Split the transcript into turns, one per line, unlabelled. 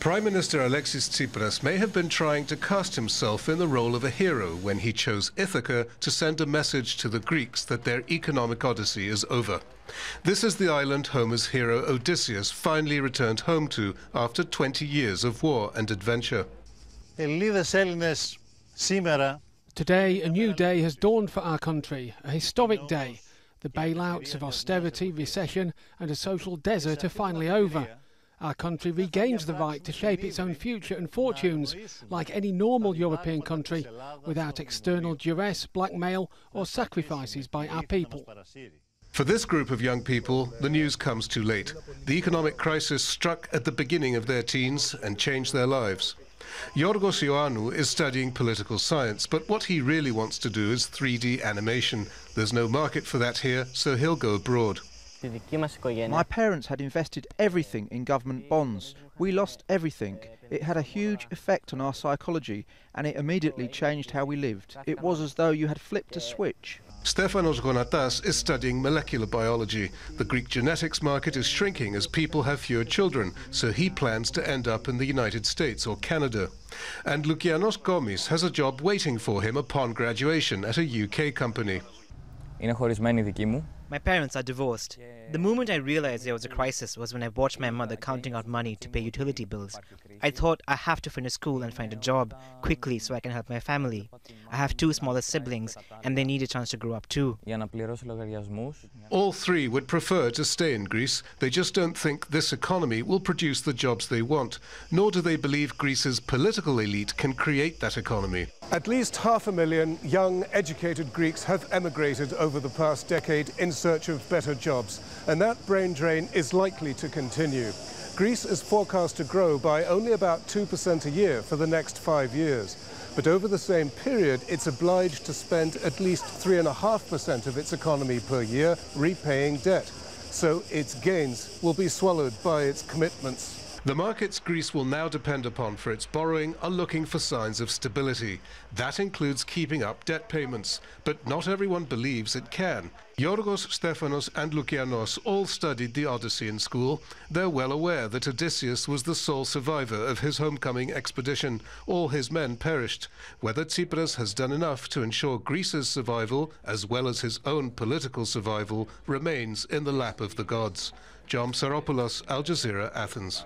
Prime Minister Alexis Tsipras may have been trying to cast himself in the role of a hero when he chose Ithaca to send a message to the Greeks that their economic odyssey is over. This is the island Homer's hero Odysseus finally returned home to after 20 years of war and adventure.
Today, a new day has dawned for our country, a historic day. The bailouts of austerity, recession and a social desert are finally over. Our country regains the right to shape its own future and fortunes, like any normal European country, without external duress, blackmail or sacrifices by our people.
For this group of young people, the news comes too late. The economic crisis struck at the beginning of their teens and changed their lives. YIORGOS is studying political science, but what he really wants to do is 3D animation. There's no market for that here, so he'll go abroad.
My parents had invested everything in government bonds. We lost everything. It had a huge effect on our psychology, and it immediately changed how we lived. It was as though you had flipped a switch.
Stefanos Gonatas is studying molecular biology. The Greek genetics market is shrinking as people have fewer children, so he plans to end up in the United States or Canada. And KOMIS has a job waiting for him upon graduation at a UK company.
My parents are divorced. The moment I realized there was a crisis was when I watched my mother counting out money to pay utility bills. I thought I have to finish school and find a job quickly so I can help my family. I have two smaller siblings and they need a chance to grow up too.
All three would prefer to stay in Greece. They just don't think this economy will produce the jobs they want, nor do they believe Greece's political elite can create that economy. At least 500,000 young, educated Greeks have emigrated over the past decade in search of better jobs, and that brain drain is likely to continue. Greece is forecast to grow by only about 2% a year for the next 5 years. But over the same period, it's obliged to spend at least 3.5% of its economy per year repaying debt. So its gains will be swallowed by its commitments. The markets Greece will now depend upon for its borrowing are looking for signs of stability. That includes keeping up debt payments. But not everyone believes it can. YIORGOS, Stefanos and LOUKIANOS all studied the Odyssey in school. They're well aware that Odysseus was the sole survivor of his homecoming expedition. All his men perished. Whether Tsipras has done enough to ensure Greece's survival, as well as his own political survival, remains in the lap of the gods. Psaropoulos, Al Jazeera, Athens.